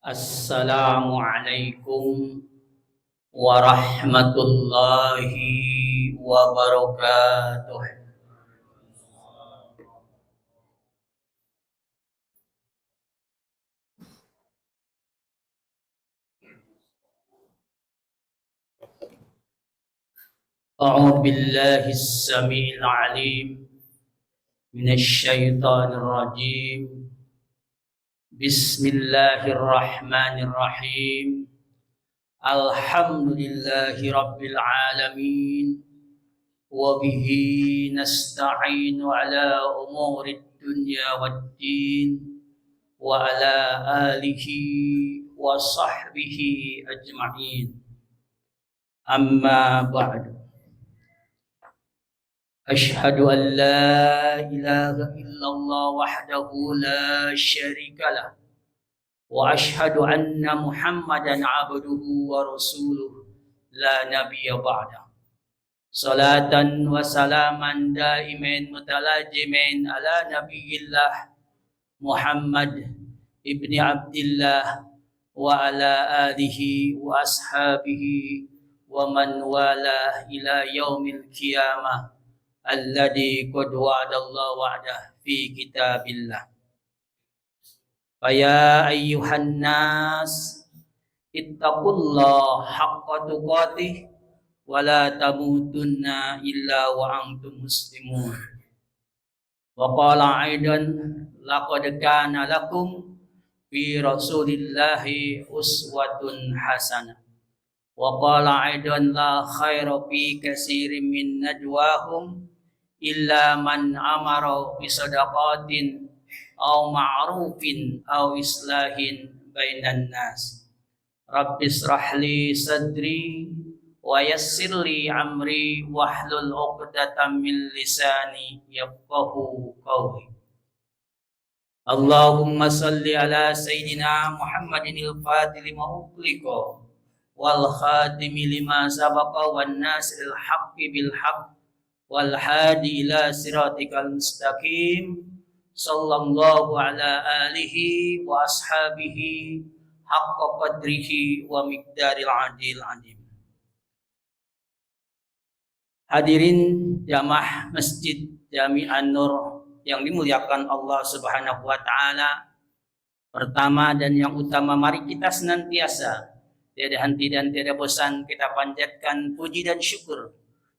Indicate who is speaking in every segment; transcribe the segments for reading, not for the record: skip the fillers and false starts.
Speaker 1: Assalamualaikum warahmatullahi wabarakatuh. A'udzu billahis samiil 'aliim minasy syaithaanir rajiim. Bismillahirrahmanirrahim. Alhamdulillahi rabbil alamin. Wa bihi nasta'inu ala umurid dunya waddin. Wa ala alihi wa sahbihi ajma'in. Amma ba'du. Asyhadu an la ilaha illallah wahdahu la syarika lah. Wa asyhadu anna Muhammadan abduhu wa rasuluh la nabiyya ba'da. Salatan wa salaman daimin mutalajimin ala nabiyillah Muhammad ibni Abdillah wa ala alihi wa ashabihi wa man wala ila yaumil qiyamah alladzi qad wa'adallahu wa'dah fi kitabillah. Faya ayyuhan nas ittaqullaha haqqa tuqatih wa la tamutunna illa wa antum muslimun. Wa qala aidan laqad kana lakum fi rasulillahi uswatun hasanah. Wa qala aidan la khaira fi katsirin min najwahum illa man amara bi sadaqatin aw ma'rufin aw islahin bainan nas. Rabbis rahli sadri wa yassirli amri wahlul 'uqdatam min lisani yafqahu qawli. Allahumma salli ala sayyidina Muhammadin al-fatih lima ughliqa wal khatimi lima sabaqa wan nasiril haqqi bil haqq wal hadi ila siratikal mustaqim sallallahu ala alihi wa ashabihi haqqa qadrihi wa miqdaril adil adim. Hadirin jamaah Masjid Jami'an Nur yang dimuliakan Allah Subhanahu wa taala. Pertama dan yang utama, mari kita senantiasa tiada henti dan tiada bosan kita panjatkan puji dan syukur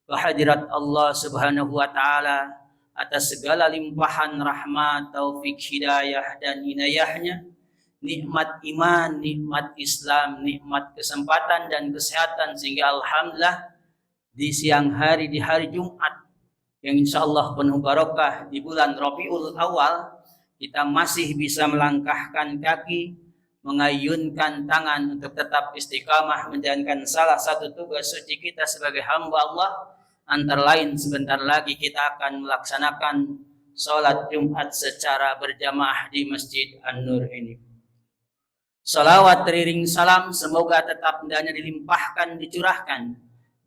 Speaker 1: kehadirat Allah Subhanahu wa taala atas segala limpahan rahmat, taufik, hidayah dan inayahnya, nikmat iman, nikmat Islam, nikmat kesempatan dan kesehatan, sehingga alhamdulillah di siang hari, di hari Jumat yang insyaallah penuh barokah di bulan Rabiul Awal, kita masih bisa melangkahkan kaki, mengayunkan tangan untuk tetap istiqamah menjalankan salah satu tugas suci kita sebagai hamba Allah. Antara lain sebentar lagi kita akan melaksanakan sholat Jumat secara berjamaah di Masjid An-Nur ini. Salawat teriring salam semoga tetap hendaknya dilimpahkan, dicurahkan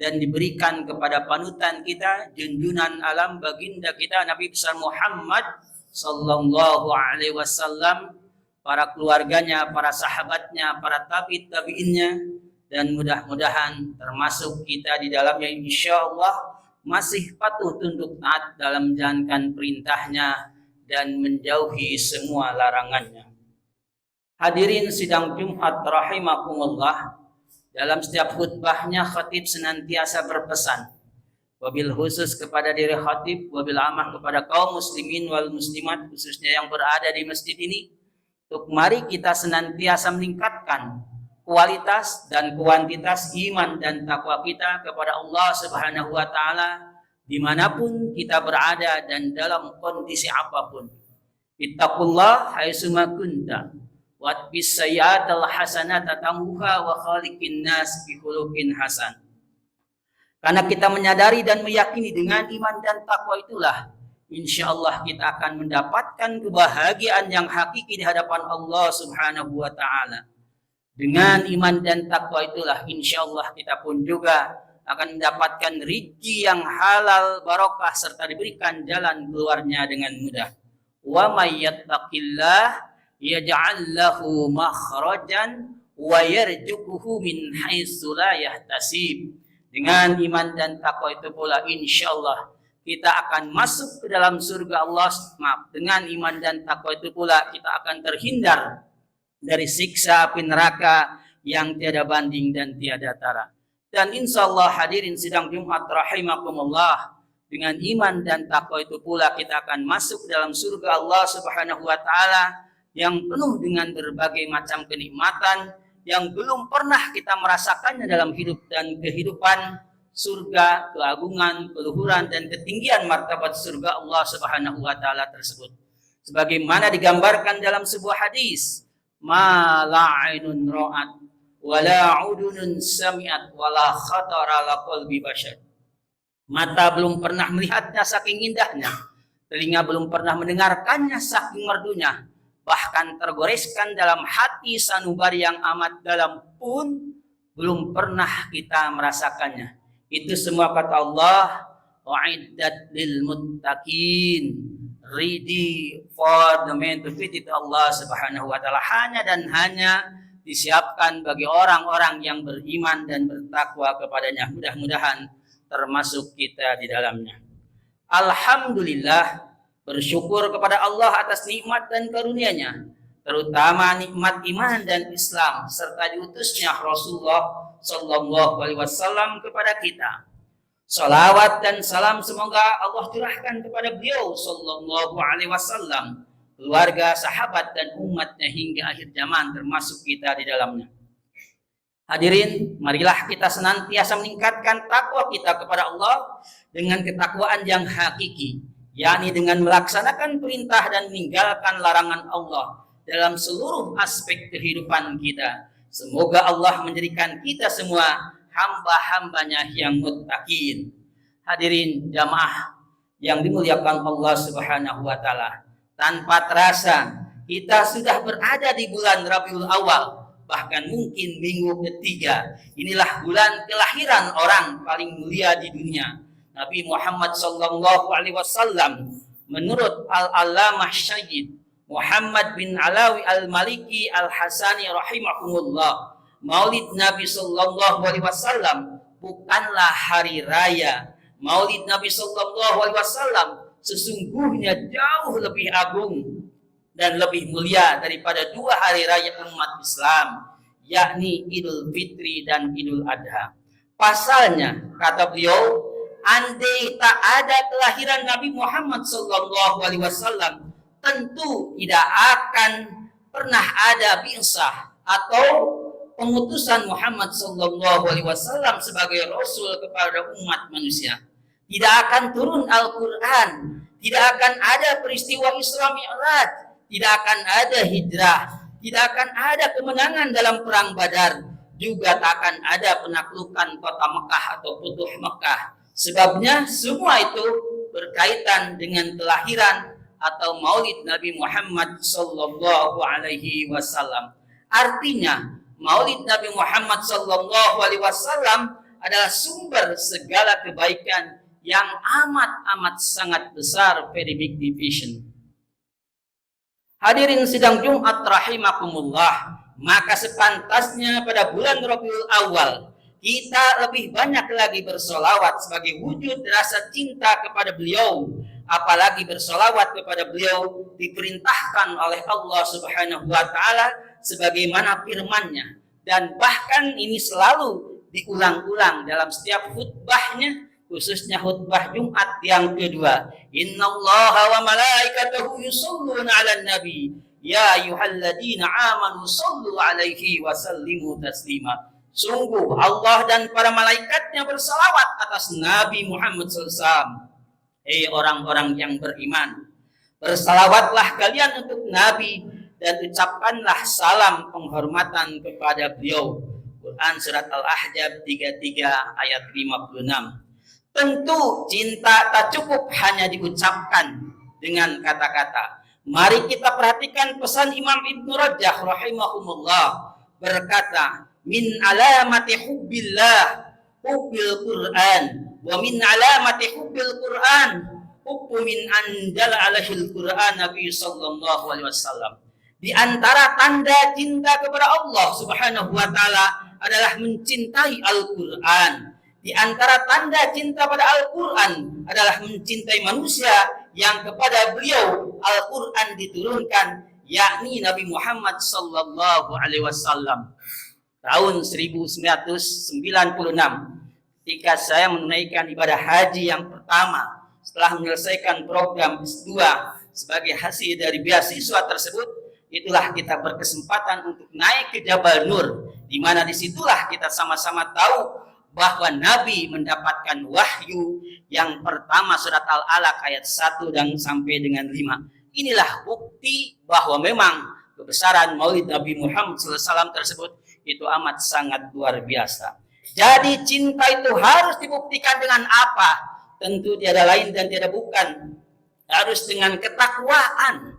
Speaker 1: dan diberikan kepada panutan kita, junjunan alam baginda kita Nabi besar Muhammad sallallahu alaihi wasallam, para keluarganya, para sahabatnya, para tabi'innya, dan mudah-mudahan termasuk kita di dalamnya insyaallah masih patuh tunduk taat dalam menjalankan perintahnya dan menjauhi semua larangannya. Hadirin sidang Jumat rahimakumullah, dalam setiap khutbahnya khatib senantiasa berpesan, wabil khusus kepada diri khatib, wabil amah kepada kaum muslimin wal muslimat khususnya yang berada di masjid ini, untuk mari kita senantiasa meningkatkan kualitas dan kuantitas iman dan takwa kita kepada Allah Subhanahu wa taala dimanapun kita berada dan dalam kondisi apapun. Ittaqullah haitsuma kunta watbis sayyi'atal hasanata tamhuha wa khaliqin nas bi khuluqin hasan. Karena kita menyadari dan meyakini dengan iman dan takwa itulah insyaallah kita akan mendapatkan kebahagiaan yang hakiki di hadapan Allah Subhanahu wa taala. Dengan iman dan takwa itulah insyaallah kita pun juga akan mendapatkan rezeki yang halal barokah serta diberikan jalan keluarnya dengan mudah. Wa may yattaqillah yaj'al lahu makhrajan wa yarzuquhu min haitsu la yahtasib. Dengan iman dan takwa itu pula insyaallah kita akan masuk ke dalam surga Allah. Dengan iman dan takwa itu pula kita akan terhindar dari siksa api neraka yang tiada banding dan tiada tara. Dan insyaallah hadirin sidang Jumat rahimakumullah, dengan iman dan takwa itu pula kita akan masuk ke dalam surga Allah Subhanahu wa taala yang penuh dengan berbagai macam kenikmatan yang belum pernah kita merasakannya dalam hidup dan kehidupan. Surga, keagungan, keluhuran dan ketinggian martabat surga Allah Subhanahu wa taala tersebut. Sebagaimana digambarkan dalam sebuah hadis, ma la ainun ra'at wa la udunun sami'at wa la khatara ala qalbi bashar. Mata belum pernah melihatnya saking indahnya, telinga belum pernah mendengarkannya saking merdunya, bahkan tergoreskan dalam hati sanubari yang amat dalam pun belum pernah kita merasakannya. Itu semua kata Allah, wa'iddat lil muttaqin, ready for the man to fit it Allah Subhanahu wa taala, hanya dan hanya disiapkan bagi orang-orang yang beriman dan bertakwa kepadanya. Mudah-mudahan termasuk kita di dalamnya. Alhamdulillah, bersyukur kepada Allah atas nikmat dan karunia-Nya, terutama nikmat iman dan Islam serta diutusnya Rasulullah Sallallahu Alaihi Wasallam kepada kita. Salawat dan salam semoga Allah curahkan kepada beliau Sallallahu Alaihi Wasallam, keluarga, sahabat dan umatnya hingga akhir zaman, termasuk kita di dalamnya. Hadirin, marilah kita senantiasa meningkatkan takwa kita kepada Allah dengan ketakwaan yang hakiki, yakni dengan melaksanakan perintah dan meninggalkan larangan Allah dalam seluruh aspek kehidupan kita. Semoga Allah menjadikan kita semua hamba-hambanya yang muttaqin. Hadirin jamaah yang dimuliakan Allah Subhanahu wa taala, tanpa terasa kita sudah berada di bulan Rabiul Awal, bahkan mungkin minggu ketiga. Inilah bulan kelahiran orang paling mulia di dunia, Nabi Muhammad sallallahu alaihi wasallam. Menurut Al-Allamah Syed Muhammad bin Alawi Al-Maliki Al-Hasani rahimahumullah, Maulid Nabi sallallahu alaihi wasallam bukanlah hari raya. Maulid Nabi sallallahu alaihi wasallam sesungguhnya jauh lebih agung dan lebih mulia daripada dua hari raya umat Islam, yakni Idul Fitri dan Idul Adha. Pasalnya, kata beliau, andai tak ada kelahiran Nabi Muhammad sallallahu alaihi wasallam, tentu tidak akan pernah ada bi'sah atau pengutusan Muhammad sallallahu alaihi wasallam sebagai rasul kepada umat manusia. Tidak akan turun Al-Qur'an, tidak akan ada peristiwa Isra Mi'raj, tidak akan ada hijrah, tidak akan ada kemenangan dalam perang Badar, juga tak akan ada penaklukan kota Mekah atau Futuh Mekah. Sebabnya semua itu berkaitan dengan kelahiran atau Maulid Nabi Muhammad sallallahu alaihi wasallam. Artinya, Maulid Nabi Muhammad sallallahu alaihi wasallam adalah sumber segala kebaikan yang amat sangat besar, very big division. Hadirin sidang Jumat rahimakumullah, maka sepantasnya pada bulan Rabiul Awal kita lebih banyak lagi bersolawat sebagai wujud rasa cinta kepada beliau. Apalagi bersolawat kepada beliau diperintahkan oleh Allah Subhanahu wa taala sebagaimana firman-Nya, dan bahkan ini selalu diulang-ulang dalam setiap khutbahnya, khususnya khutbah Jumat yang kedua. Innallaha wa malaikatahu yusholluna 'alan nabi ya ayyuhalladzina amanu shollu 'alaihi wa sallimu taslima. Sungguh Allah dan para malaikatnya bersalawat atas Nabi Muhammad SAW. Hei orang-orang yang beriman, bersalawatlah kalian untuk Nabi dan ucapkanlah salam penghormatan kepada beliau. Quran Surat Al-Ahzab 33 ayat 56. Tentu cinta tak cukup hanya diucapkan dengan kata-kata. Mari kita perhatikan pesan Imam Ibnu Rajab rahimahumullah, berkata, min alamati hubbillah hubbil Quran, wa min alamati hubbil Quran hubbu min anjala alaihi Quran Nabi sallallahu alaihi wasallam. Di antara tanda cinta kepada Allah Subhanahu wa taala adalah mencintai Al-Qur'an. Di antara tanda cinta pada Al-Qur'an adalah mencintai manusia yang kepada beliau Al-Qur'an diturunkan, yakni Nabi Muhammad sallallahu alaihi wasallam. Tahun 1996 ketika saya menunaikan ibadah haji yang pertama setelah menyelesaikan program S2 sebagai hasil dari beasiswa tersebut, itulah kita berkesempatan untuk naik ke Jabal Nur, di mana disitulah kita sama-sama tahu bahwa Nabi mendapatkan wahyu yang pertama surat Al-Alaq ayat 1 dan sampai dengan 5. Inilah bukti bahwa memang kebesaran Maulid Nabi Muhammad SAW tersebut itu amat sangat luar biasa. Jadi cinta itu harus dibuktikan dengan apa? Tentu tiada lain dan tiada bukan, harus dengan ketakwaan.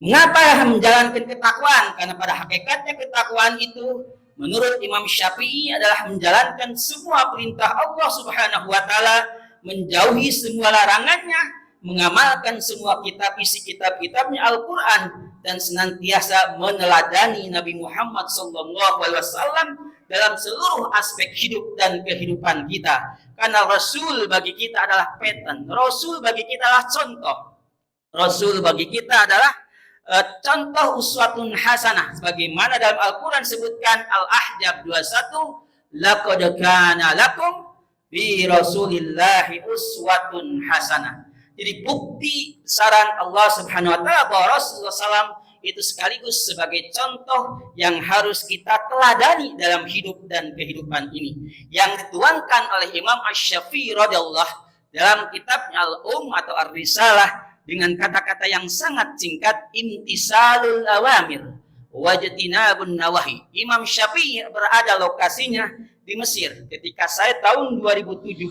Speaker 1: Mengapa menjalankan ketakwaan? Karena pada hakikatnya ketakwaan itu menurut Imam Syafi'i adalah menjalankan semua perintah Allah Subhanahu wa taala, menjauhi semua larangannya, mengamalkan semua kitab isi kitab-kitabnya Al-Qur'an, dan senantiasa meneladani Nabi Muhammad sallallahu alaihi wasallam dalam seluruh aspek hidup dan kehidupan kita. Karena Rasul bagi kita adalah pattern, Rasul bagi kita adalah contoh, Rasul bagi kita adalah contoh uswatun hasanah, sebagaimana dalam Al-Quran sebutkan Al-Ahzab 21, laqad kana lakum fi rasulillahi uswatun hasanah. Jadi bukti saran Allah Subhanahu wa taala bahwa Rasulullah SAW itu sekaligus sebagai contoh yang harus kita teladani dalam hidup dan kehidupan ini, yang dituangkan oleh Imam Asy-Syafi'i radhiyallahu dalam kitabnya Al-Um atau Ar-Risalah dengan kata-kata yang sangat singkat, imtisalul awamir wajtinabun nawahi. Imam Syafi'i berada lokasinya di Mesir. Ketika saya tahun 2017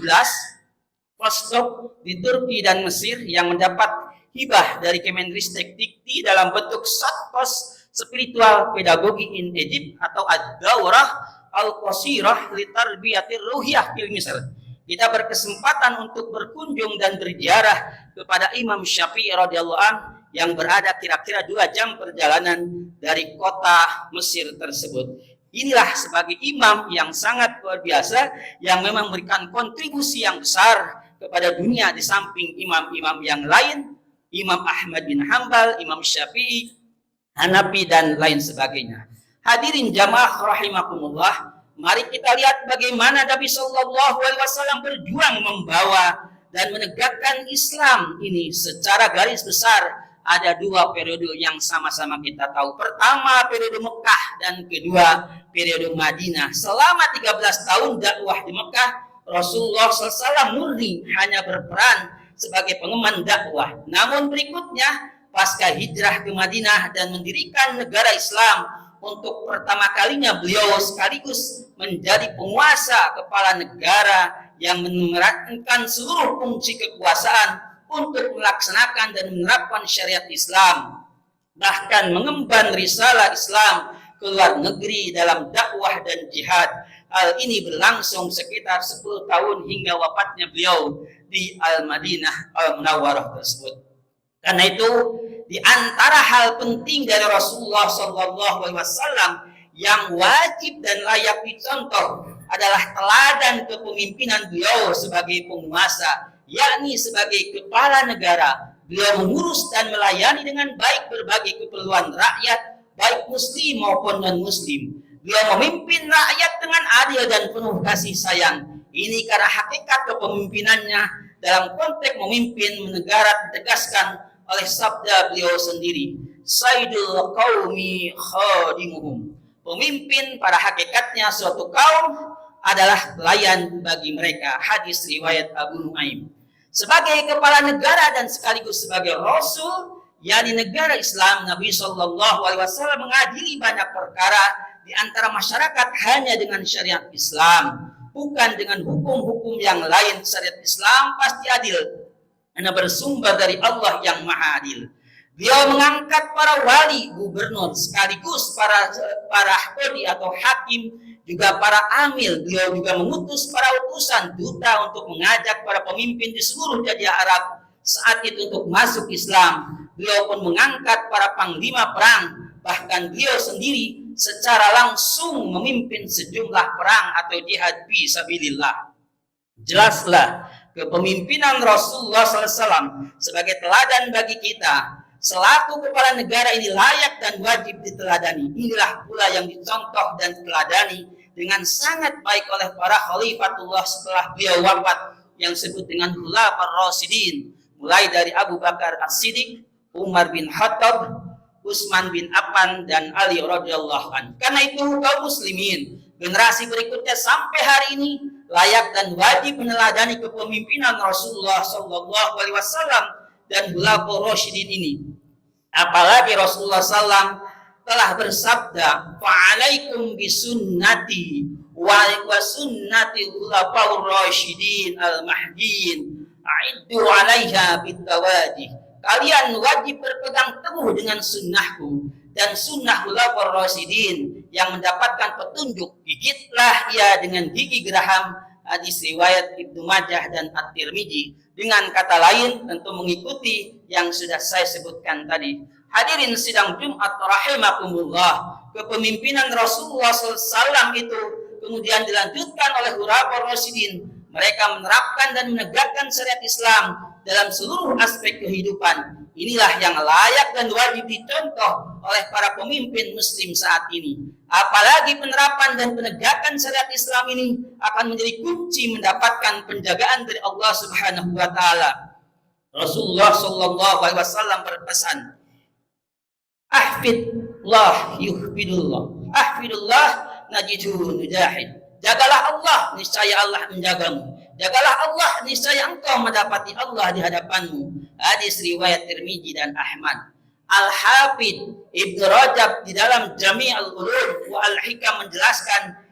Speaker 1: postdoc di Turki dan Mesir yang mendapat hibah dari Kemenristek Dikti dalam bentuk Satpos Spiritual Pedagogi in Egypt atau Ad-Daurah Al-Qasirah li Tarbiyatir Ruhiyah fil Misr. Kita berkesempatan untuk berkunjung dan berziarah kepada Imam Syafi'i radhiyallahu anhu yang berada kira-kira 2 jam perjalanan dari kota Mesir tersebut. Inilah sebagai imam yang sangat luar biasa, yang memang memberikan kontribusi yang besar kepada dunia di samping imam-imam yang lain, Imam Ahmad bin Hanbal, Imam Syafi'i, Hanafi, dan lain sebagainya. Hadirin jamaah rahimakumullah, mari kita lihat bagaimana Nabi Shallallahu Alaihi Wasallam berjuang membawa dan menegakkan Islam ini secara garis besar. Ada 2 periode yang sama-sama kita tahu. Pertama periode Mekah dan kedua periode Madinah. Selama 13 tahun dakwah di Mekah, Rasulullah SAW murni hanya berperan sebagai pengemban dakwah. Namun berikutnya pasca hijrah ke Madinah dan mendirikan negara Islam, untuk pertama kalinya beliau sekaligus menjadi penguasa kepala negara yang menerapkan seluruh fungsi kekuasaan untuk melaksanakan dan menerapkan syariat Islam, bahkan mengemban risalah Islam ke luar negeri dalam dakwah dan jihad. Hal ini berlangsung sekitar 10 tahun hingga wafatnya beliau di Al-Madinah Al-Munawwarah tersebut. Karena itu, di antara hal penting dari Rasulullah SAW yang wajib dan layak dicontoh adalah teladan kepemimpinan beliau sebagai penguasa, yakni sebagai kepala negara. Beliau mengurus dan melayani dengan baik berbagai keperluan rakyat, baik muslim maupun non-muslim. Beliau memimpin rakyat dengan adil dan penuh kasih sayang. Ini karena hakikat kepemimpinannya dalam konteks memimpin negara ditegaskan oleh sabda beliau sendiri, Sayyidul Qaumi Khadimuhum. Pemimpin pada hakikatnya suatu kaum adalah pelayan bagi mereka. Hadis riwayat Abu Nuaim. Sebagai kepala negara dan sekaligus sebagai Rasul, yakni negara Islam, Nabi Shallallahu Alaihi Wasallam mengadili banyak perkara di antara masyarakat hanya dengan syariat Islam, bukan dengan hukum-hukum yang lain. Syariat Islam pasti adil karena bersumber dari Allah yang Maha Adil. Beliau mengangkat para wali, gubernur, sekaligus para kodi atau hakim, juga para amil. Beliau juga mengutus para utusan duta untuk mengajak para pemimpin di seluruh jazirah Arab saat itu untuk masuk Islam. beliau pun mengangkat para panglima perang, bahkan beliau sendiri secara langsung memimpin sejumlah perang atau jihad fi sabilillah. Jelaslah kepemimpinan Rasulullah SAW sebagai teladan bagi kita. Selaku kepala negara ini layak dan wajib diteladani. Inilah pula yang dicontoh dan diteladani dengan sangat baik oleh para khalifatullah setelah beliau wafat, yang disebut dengan Khulafaur Rasyidin, mulai dari Abu Bakar As-Siddiq, Umar bin Khattab, Utsman bin Affan, dan Ali radhiyallahu anhu. Karena itu kaum muslimin generasi berikutnya sampai hari ini layak dan wajib meneladani kepemimpinan Rasulullah sallallahu alaihi wasallam dan Khulafaur Rasyidin ini. Apalagi Rasulullah SAW telah bersabda, "Fa'alaikum bisunnati wa sunnati Khulafaur Rasyidin al-Mahdiyyin, a'iddu 'alaiha bitawadi." Kalian wajib berpegang teguh dengan sunnahku dan sunnah Khulafaur Rasyidin yang mendapatkan petunjuk. Gigitlah ia dengan gigi geraham. Hadis riwayat Ibnu Majah dan At-Tirmidzi. Dengan kata lain, tentu mengikuti yang sudah saya sebutkan tadi. Hadirin sidang Jumat rahimakumullah, kepemimpinan Rasulullah SAW itu kemudian dilanjutkan oleh Khulafaur Rasyidin. Mereka menerapkan dan menegakkan syariat Islam dalam seluruh aspek kehidupan. Inilah yang layak dan wajib dicontoh oleh para pemimpin muslim saat ini. Apalagi penerapan dan penegakan syariat Islam ini akan menjadi kunci mendapatkan penjagaan dari Allah Subhanahu wa taala. Rasulullah sallallahu alaihi wasallam berpesan, "Ahfidullah yuhfidullah. Ahfidullah najidhu nujahid." Jagalah Allah, niscaya Allah menjagamu. Jagalah Allah, niscaya engkau mendapati Allah di hadapanmu. Hadis riwayat Tirmidzi dan Ahmad. Al-Hafidz Ibnu Rajab di dalam Jami' al-Ulum wa al-Hikam menjelaskan,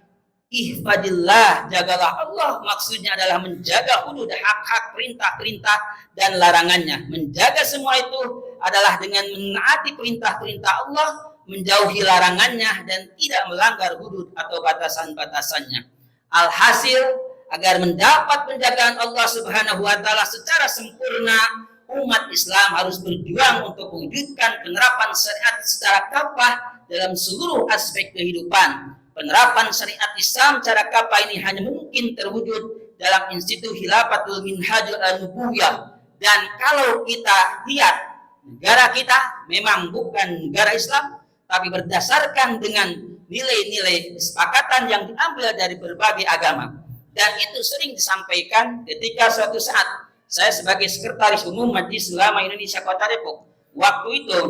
Speaker 1: ihfadillah, jagalah Allah, maksudnya adalah menjaga hudud, hak-hak, perintah-perintah dan larangannya. Menjaga semua itu adalah dengan menaati perintah-perintah Allah, menjauhi larangannya, dan tidak melanggar hudud atau batasan-batasannya. Alhasil, agar mendapat penjagaan Allah Subhanahu wa taala secara sempurna, umat Islam harus berjuang untuk mewujudkan penerapan syariat secara kafah dalam seluruh aspek kehidupan. Penerapan syariat Islam secara kafah ini hanya mungkin terwujud dalam institut Khilafatul Minhajul An-Nubuwiyah. Dan kalau kita lihat, negara kita memang bukan negara Islam, tapi berdasarkan dengan nilai-nilai kesepakatan yang diambil dari berbagai agama. Dan itu sering disampaikan ketika suatu saat saya sebagai Sekretaris Umum Majelis Ulama Indonesia Kota Depok waktu itu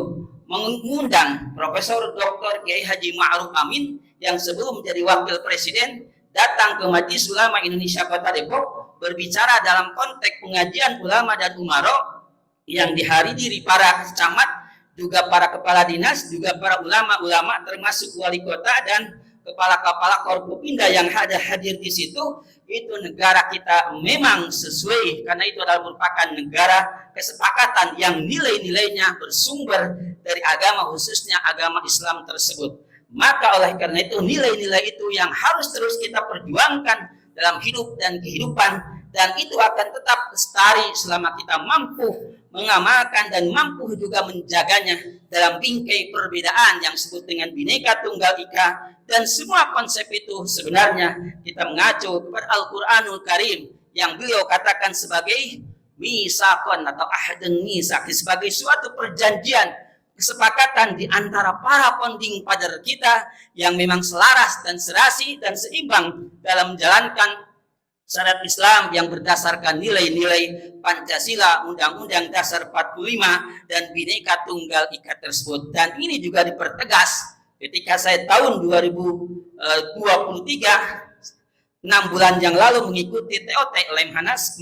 Speaker 1: mengundang Profesor Dr. Kiai Haji Ma'ruf Amin yang sebelum menjadi Wakil Presiden datang ke Majelis Ulama Indonesia Kota Depok berbicara dalam konteks pengajian ulama dan umaro yang dihadiri para camat, juga para kepala dinas, juga para ulama-ulama termasuk wali kota dan kepala-kepala Korpopinda yang ada hadir di situ. Itu negara kita memang sesuai, karena itu adalah merupakan negara kesepakatan yang nilai-nilainya bersumber dari agama, khususnya agama Islam tersebut. Maka oleh karena itu nilai-nilai itu yang harus terus kita perjuangkan dalam hidup dan kehidupan, dan itu akan tetap lestari selama kita mampu mengamalkan dan mampu juga menjaganya dalam bingkai perbedaan yang disebut dengan Bhinneka Tunggal Ika. Dan semua konsep itu sebenarnya kita mengacu kepada Al-Quranul Karim yang beliau katakan sebagai misakon atau ahadun misak, sebagai suatu perjanjian kesepakatan di antara para founding father kita yang memang selaras dan serasi dan seimbang dalam menjalankan syariat Islam yang berdasarkan nilai-nilai Pancasila, Undang-Undang Dasar 45 dan Bhinneka Tunggal Ika tersebut. Dan ini juga dipertegas ketika saya tahun 2023 6 bulan yang lalu mengikuti TOT Lemhanas,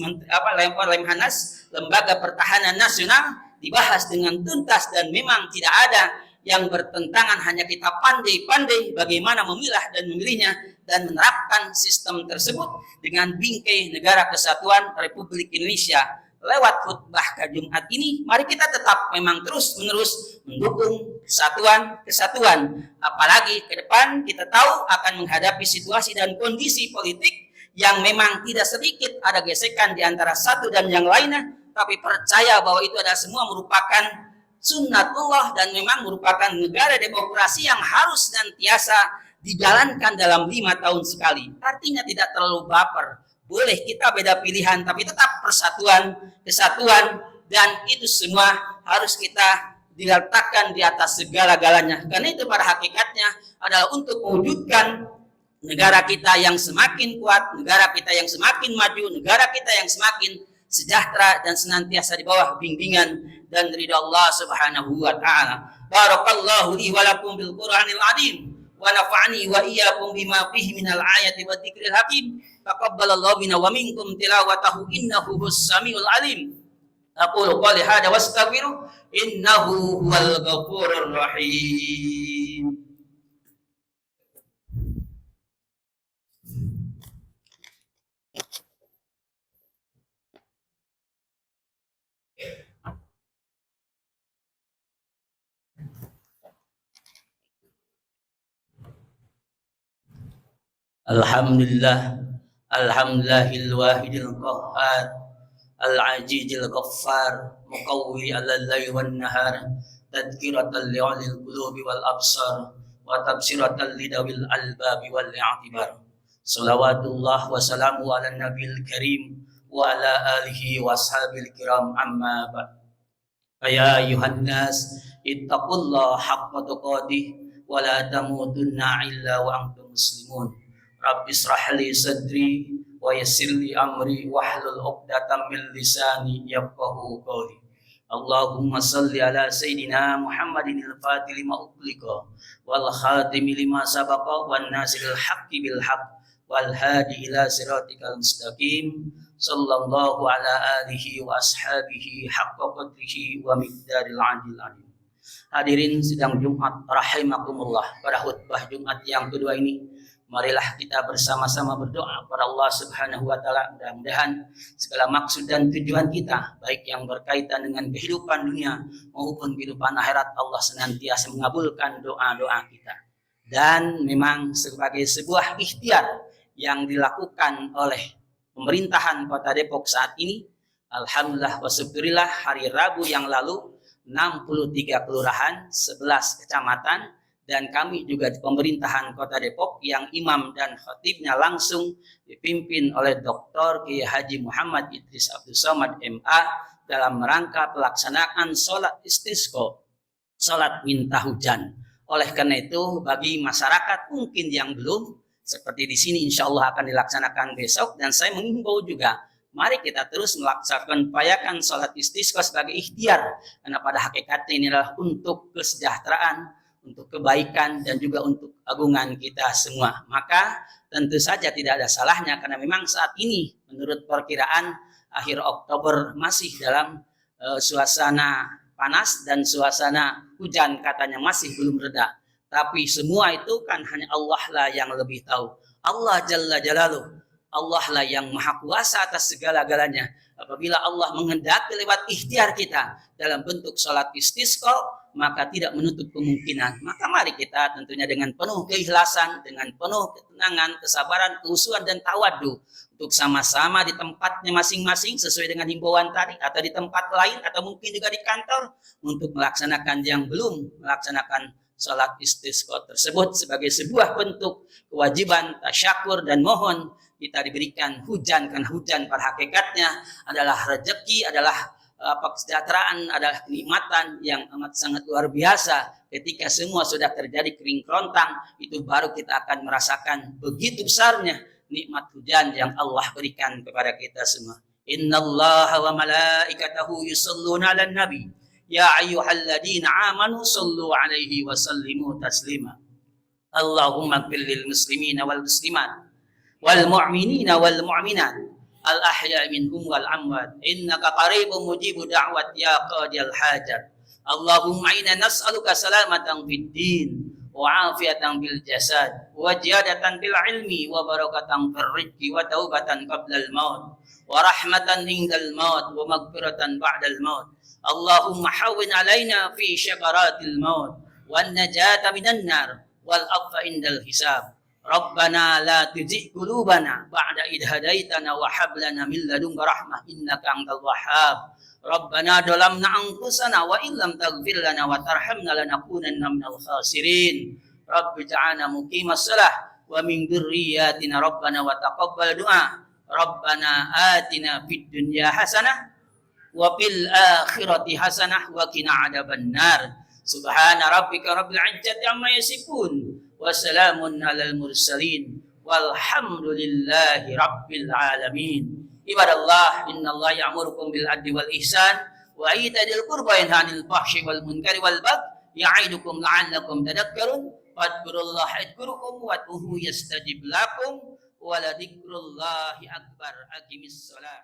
Speaker 1: Lembaga Pertahanan Nasional, dibahas dengan tuntas dan memang tidak ada yang bertentangan, hanya kita pandai-pandai bagaimana memilah dan memilihnya dan menerapkan sistem tersebut dengan bingkai Negara Kesatuan Republik Indonesia. Lewat khutbah Jumat ini, mari kita tetap memang terus-menerus mendukung kesatuan. Apalagi ke depan kita tahu akan menghadapi situasi dan kondisi politik yang memang tidak sedikit ada gesekan di antara satu dan yang lainnya, tapi percaya bahwa itu adalah semua merupakan sunnatullah dan memang merupakan negara demokrasi yang harus senantiasa dijalankan dalam 5 tahun sekali. Artinya tidak terlalu baper. Boleh kita beda pilihan, tapi tetap persatuan, kesatuan, dan itu semua harus kita diletakkan di atas segala-galanya. Karena itu pada hakikatnya adalah untuk mewujudkan negara kita yang semakin kuat, negara kita yang semakin maju, negara kita yang semakin sejahtera dan senantiasa di bawah bimbingan dan ridha Allah Subhanahu wa taala. Barakallahu li wa lakum bil Qur'anil azim wa nafa'ani wa iyyakum bima fihi minal ayati wa dzikril hakim. Taqabbalallahu minna wa minkum tilawatahu innahu hus-samiul alim. Aqulu qali hada wastaghfiru innahu huwal ghafurur rahim. Alhamdulillah, alhamdulillahil wahidil qahhar, al-ajizil ghaffar, muqawwi al-laili wan nahar, tadhkiratan li'ulil qulubi wal absar, wa tabsiratan lidawil albabi wal i'tibar. Salawatullah wa salamu ala nabil karim wa ala alihi wa ashabil kiram, amma ba'd. Ya ayuhan nas, ittaqullaha haqqa tuqatih wa la tamutunna illa wa antum muslimun. Rabbi israh li sadri wa yassir li amri wahlul 'uqdatam min lisani yafqahu qawli. Allahumma salli ala sayidina Muhammadin al-fatih lima ughliqa wal khatimi lima sabaqa wan nasiril haqqi bil haqq wal hadi ila siratikal mustaqim sallallahu ala alihi wa ashabihi haqqa qadrihi wa miqdaril adil alim. Hadirin sidang Jumat rahimakumullah, pada khutbah Jumat yang kedua ini marilah kita bersama-sama berdoa kepada Allah Subhanahu wa taala. Mudah-mudahan segala maksud dan tujuan kita, baik yang berkaitan dengan kehidupan dunia maupun kehidupan akhirat, Allah senantiasa mengabulkan doa-doa kita. Dan memang sebagai sebuah ikhtiar yang dilakukan oleh pemerintahan Kota Depok saat ini, alhamdulillah wa syukurillah, hari Rabu yang lalu 63 kelurahan, 11 kecamatan, dan kami juga di pemerintahan Kota Depok yang imam dan khatibnya langsung dipimpin oleh Dr. Kiai Haji Muhammad Idris Abdul Somad MA dalam rangka pelaksanaan sholat istisqa, sholat minta hujan. Oleh karena itu, bagi masyarakat mungkin yang belum, seperti di sini insya Allah akan dilaksanakan besok, dan saya mengimbau juga, mari kita terus melaksanakan upayakan sholat istisqa sebagai ikhtiar, karena pada hakikatnya ini adalah untuk kesejahteraan, untuk kebaikan, dan juga untuk agungan kita semua. Maka tentu saja tidak ada salahnya, karena memang saat ini menurut perkiraan akhir Oktober masih dalam suasana panas dan suasana hujan, katanya masih belum reda. Tapi semua itu kan hanya Allah lah yang lebih tahu. Allah Jalla Jalaluh, Allah lah yang maha kuasa atas segala-galanya. Apabila Allah menghendaki lewat ikhtiar kita dalam bentuk sholat istisqa, maka tidak menutup kemungkinan. Maka mari kita tentunya dengan penuh keikhlasan, dengan penuh ketenangan, kesabaran, kehusuan, dan tawadhu untuk sama-sama di tempatnya masing-masing sesuai dengan himbauan tadi, atau di tempat lain, atau mungkin juga di kantor, untuk melaksanakan yang belum melaksanakan sholat istisqa tersebut sebagai sebuah bentuk kewajiban tasyakur dan mohon kita diberikan hujan, karena hujan pada hakikatnya adalah rezeki, adalah kesejahteraan, adalah kenikmatan yang amat sangat luar biasa. Ketika semua sudah terjadi kering kerontang, itu baru kita akan merasakan begitu besarnya nikmat hujan yang Allah berikan kepada kita semua. Innallaha wa malaikatahu yusholluna 'alan nabi ya ayyuhalladzina amanu shollu 'alaihi wa sallimu taslima. Allahumma ighfir lil muslimina wal muslimat wal mu'minina wal mu'minat al ahya minhum wal amwat innaka qaribun mujibu da'wat ya qadiyal hajat. Allahumma inna nas'aluka salamatan fid din wa afiatan bil jasad wa ziyadatan bil ilmi wa barakatan fir rizqi wa taubatan qabla al maut wa rahmatan indal maut wa maghfiratan ba'dal maut. Allahumma hawwin alaina fi syakaratil maut wan najata minan nar wal afwa indal hisab. Rabbana la tuzigh qulubana ba'da idh hadaitana wa hab lana min ladunka rahmah innaka antal wahhab. Rabbana dhalamna anfusana wa illam taghfir lana wa tarhamna lanakunanna minal khasirin. Rabbi ja'alna muqimas shalah wa min dzurriyyatina rabbana wa taqabbal du'a. Rabbana atina fid dunya hasanah wa fil akhirati hasanah wa qina adzabannar. Subhana rabbika rabbil izzati amma yasifun wa salamun alal mursalin walhamdulillahi rabbil alamin. Ibadallah, innallaha ya'murukum bil adli wal ihsan wa ita'il qurba wa yanha 'anil fahsyi wal munkari wal baghi ya'idukum la'allakum tadhakkarun. Fadhkurullaha yadhkurukum wad'uhu yastajib lakum wa la dzikrullahi akbar. Aqimis shalah.